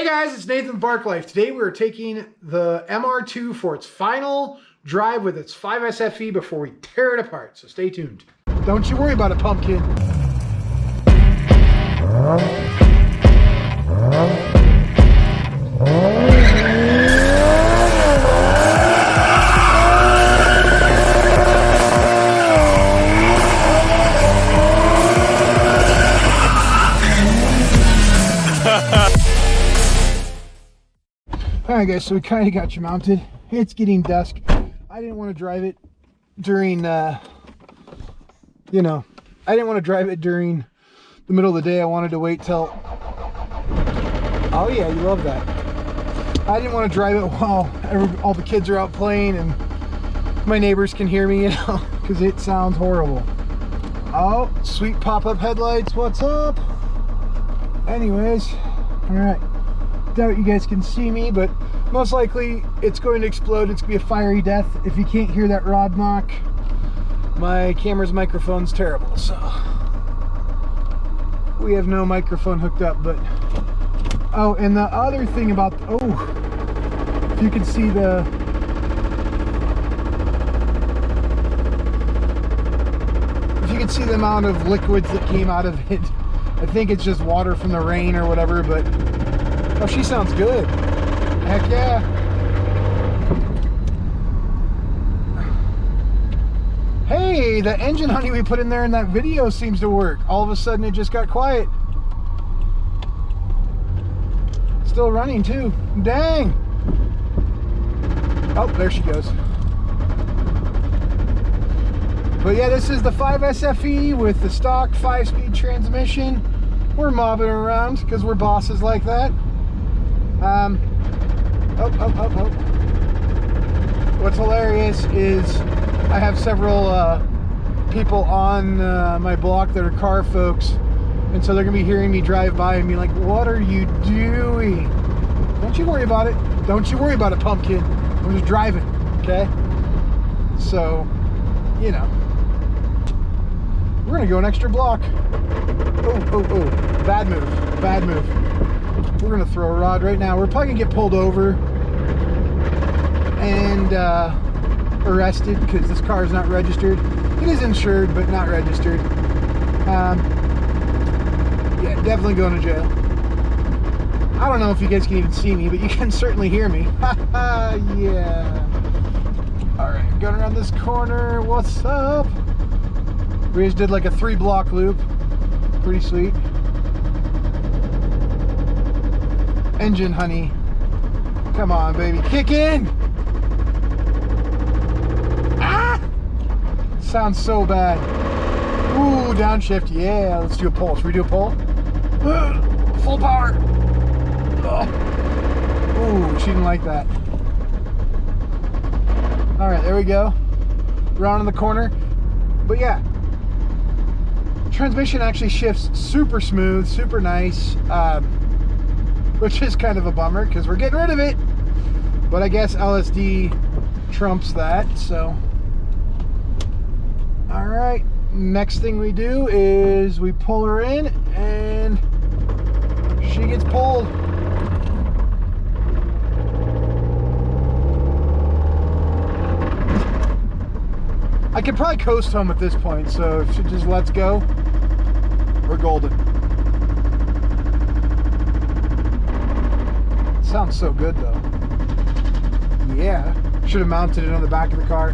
Hey guys, it's Nathan Barklife. Today we are taking the MR2 for its final drive with its 5sfe before we tear it apart, so stay tuned. Don't you worry about it, pumpkin. Alright guys, so we kind of got you mounted. It's getting dusk. I didn't want to drive it during, I didn't want to drive it during the middle of the day. I wanted to wait till, oh yeah, you love that. I didn't want to drive it while all the kids are out playing and my neighbors can hear me, because it sounds horrible. Oh, sweet pop-up headlights, what's up? Anyways, alright. Doubt you guys can see me, but most likely it's going to explode. It's gonna be a fiery death. If you can't hear that rod knock, my camera's microphone's terrible, so we have no microphone hooked up. But oh, and the other thing about if you can see the amount of liquids that came out of it, I think it's just water from the rain or whatever, but oh, she sounds good. Heck yeah. Hey, the engine honey we put in there in that video seems to work. All of a sudden it just got quiet. Still running too. Dang. Oh, there she goes. But yeah, this is the 5sfe with the stock 5-speed transmission. We're mobbing around because we're bosses like that. What's hilarious is I have several people on my block that are car folks, and so they're gonna be hearing me drive by and be like, what are you doing? Don't you worry about it. Don't you worry about it, pumpkin. I'm just driving, okay? So, we're gonna go an extra block. Oh, bad move, bad move. We're gonna throw a rod right now. We're probably gonna get pulled over and arrested because this car is not registered. It is insured, but not registered. Yeah, definitely going to jail. I don't know if you guys can even see me, but you can certainly hear me. Yeah. All right, going around this corner. What's up? We just did like a 3-block loop. Pretty sweet. Engine honey, come on baby, kick in. Ah, sounds so bad. Ooh, downshift. Yeah, let's do a pull. Should we do a pull? Full power. Ooh, she didn't like that. All right, there we go. Round in the corner. But yeah, transmission actually shifts super smooth, super nice. Which is kind of a bummer because we're getting rid of it, but I guess LSD trumps that. So all right, next thing we do is we pull her in and she gets pulled. I could probably coast home at this point, so if she just lets go, we're golden. Sounds so good though. Yeah, should have mounted it on the back of the car.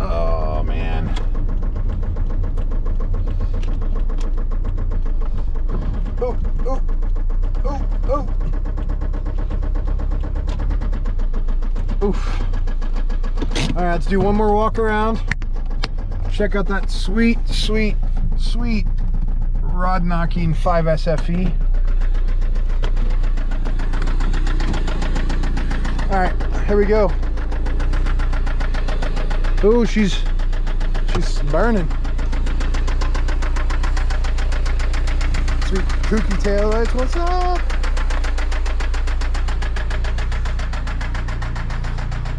Oh man. Oh. Oof. All right, let's do one more walk around. Check out that sweet rod knocking 5sfe. All right, here we go. Oh, she's burning. Sweet kooky taillights, what's up?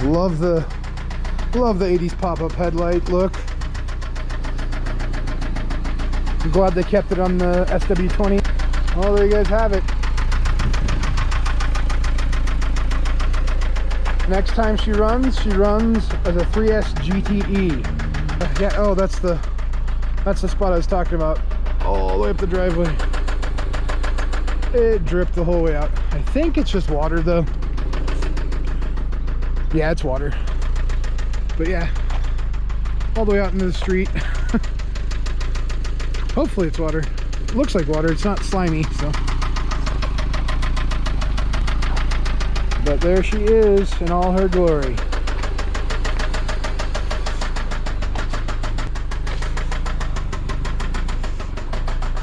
Love the 80s pop-up headlight look. I'm glad they kept it on the SW20. Well, there you guys have it. Next time she runs as a 3S GTE. Yeah, oh, that's the spot I was talking about. All the way up the driveway. It dripped the whole way out. I think it's just water though. Yeah, it's water. But yeah, all the way out into the street. Hopefully it's water. It looks like water. It's not slimy, so. But there she is in all her glory.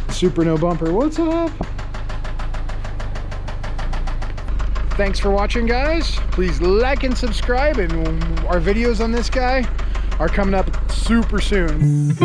Super no bumper. What's up? Thanks for watching, guys. Please like and subscribe, and our videos on this guy are coming up super soon.